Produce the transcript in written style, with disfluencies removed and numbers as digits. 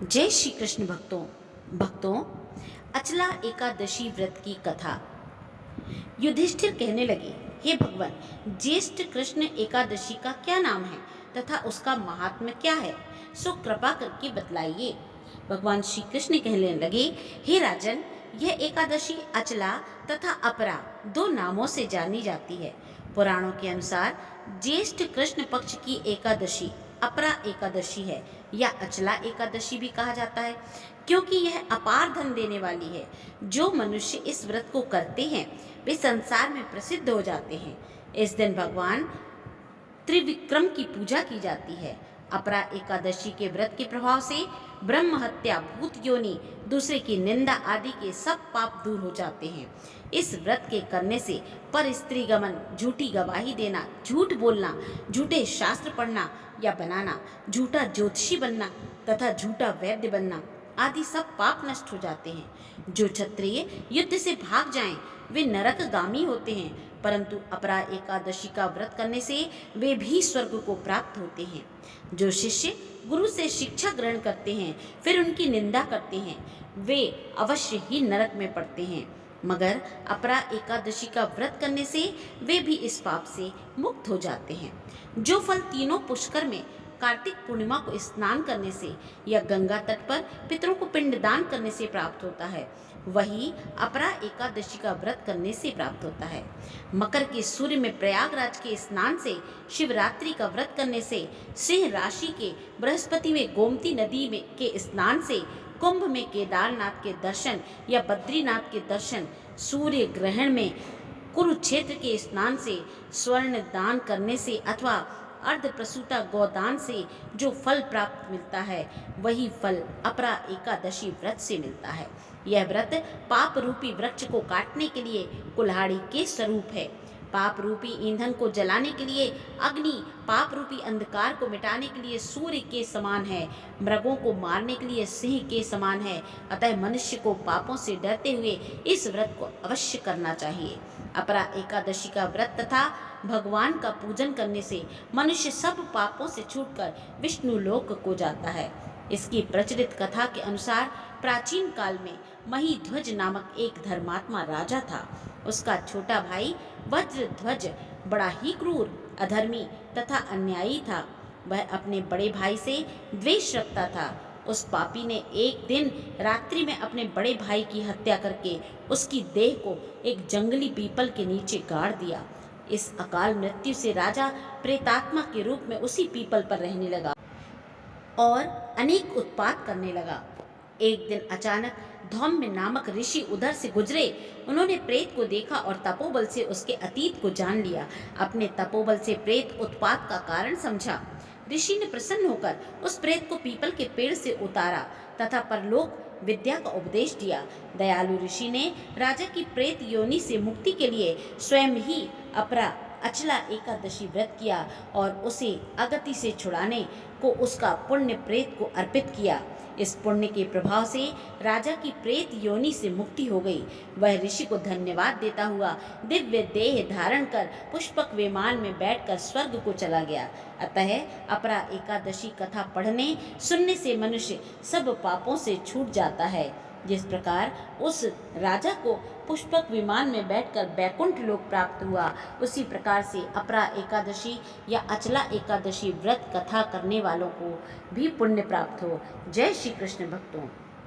जय श्री कृष्ण भक्तों अचला एकादशी व्रत की कथा। युधिष्ठिर कहने लगे, हे भगवान, ज्येष्ठ कृष्ण एकादशी का क्या नाम है तथा उसका महात्म्य क्या है, सो कृपा करके बतलाइए। भगवान श्री कृष्ण कहने लगे, हे राजन, यह एकादशी अचला तथा अपरा दो नामों से जानी जाती है। पुराणों के अनुसार ज्येष्ठ कृष्ण पक्ष की एकादशी अपरा एकादशी है या अचला एकादशी भी कहा जाता है, क्योंकि यह अपार धन देने वाली है। जो मनुष्य इस व्रत को करते हैं वे संसार में प्रसिद्ध हो जाते हैं। इस दिन भगवान त्रिविक्रम की पूजा की जाती है। अपरा एकादशी के व्रत के प्रभाव से ब्रह्म हत्या, भूत योनि, दूसरे की निंदा आदि के सब पाप दूर हो जाते हैं। इस व्रत के करने से पर स्त्री गमन, झूठी गवाही देना, झूठ बोलना, झूठे शास्त्र पढ़ना या बनाना, झूठा ज्योतिषी बनना तथा झूठा वैद्य बनना आदि सब पाप नष्ट हो जाते हैं। जो क्षत्रिय युद्ध से भाग जाएं वे नरकगामी होते हैं, परंतु अपरा एकादशी का व्रत करने से वे भी स्वर्ग को प्राप्त होते हैं। जो शिष्य गुरु से शिक्षा ग्रहण करते हैं फिर उनकी निंदा करते हैं वे अवश्य ही नरक में पड़ते हैं, मगर अपरा एकादशी का व्रत करने से वे भी इस पाप से मुक्त हो जाते हैं। जो फल तीनों पुष्कर में कार्तिक पूर्णिमा को स्नान करने से या गंगा तट पर पितरों को पिंडदान करने से प्राप्त होता है, वही अपरा एकादशी का व्रत करने से प्राप्त होता है। मकर के सूर्य में प्रयागराज के स्नान से, शिवरात्रि का व्रत करने से, सिंह राशि के बृहस्पति में गोमती नदी में के स्नान से, कुंभ में केदारनाथ के दर्शन या बद्रीनाथ के दर्शन, सूर्य ग्रहण में कुरुक्षेत्र के स्नान से, स्वर्ण दान करने से अथवा अर्ध प्रसूता गोदान से जो फल प्राप्त मिलता है वही फल अपरा एकादशी व्रत से मिलता है। यह व्रत पाप रूपी वृक्ष को काटने के लिए कुल्हाड़ी के स्वरूप है। पाप रूपी ईंधन को जलाने के लिए अग्नि, पाप रूपी अंधकार को मिटाने के लिए सूर्य के समान है, मृगों को मारने के लिए सिंह के समान है। अतः मनुष्य को पापों से डरते हुए इस व्रत को अवश्य करना चाहिए। अपरा एकादशी का व्रत तथा भगवान का पूजन करने से मनुष्य सब पापों से छूटकर विष्णु लोक को जाता है। इसकी प्रचलित कथा के अनुसार प्राचीन काल में महीध्वज नामक एक धर्मात्मा राजा था। उसका छोटा भाई वज्रध्वज बड़ा ही क्रूर, अधर्मी तथा अन्यायी था। वह अपने बड़े भाई से द्वेष रखता था। उस पापी ने एक दिन रात्रि में अपने बड़े भाई की हत्या करके उसकी देह को एक जंगली पीपल के नीचे गाड़ दिया। इस अकाल मृत्यु से राजा प्रेतात्मा के रूप में उसी पीपल पर रहने लगा और अनेक उत्पात करने लगा। एक दिन अचानक धौम्य नामक ऋषि उधर से गुजरे। उन्होंने प्रेत को देखा और तपोबल से उसके अतीत को जान लिया। अपने तपोबल से प्रेत उत्पात का कारण समझा। ऋषि ने प्रसन्न होकर उस प्रेत को पीपल के पेड़ से उतारा तथा परलोक विद्या का उपदेश दिया। दयालु ऋषि ने राजा की प्रेत योनि से मुक्ति के लिए स्वयं ही अपरा अचला एकादशी व्रत किया और उसे अगति से छुड़ाने को उसका पुण्य प्रेत को अर्पित किया। इस पुण्य के प्रभाव से राजा की प्रेत योनि से मुक्ति हो गई। वह ऋषि को धन्यवाद देता हुआ दिव्य देह धारण कर पुष्पक विमान में बैठकर स्वर्ग को चला गया। अतः अपरा एकादशी कथा पढ़ने सुनने से मनुष्य सब पापों से छूट जाता है। जिस प्रकार उस राजा को पुष्पक विमान में बैठकर बैकुंठ लोक प्राप्त हुआ, उसी प्रकार से अपरा एकादशी या अचला एकादशी व्रत कथा करने वालों को भी पुण्य प्राप्त हो। जय श्री कृष्ण भक्तों।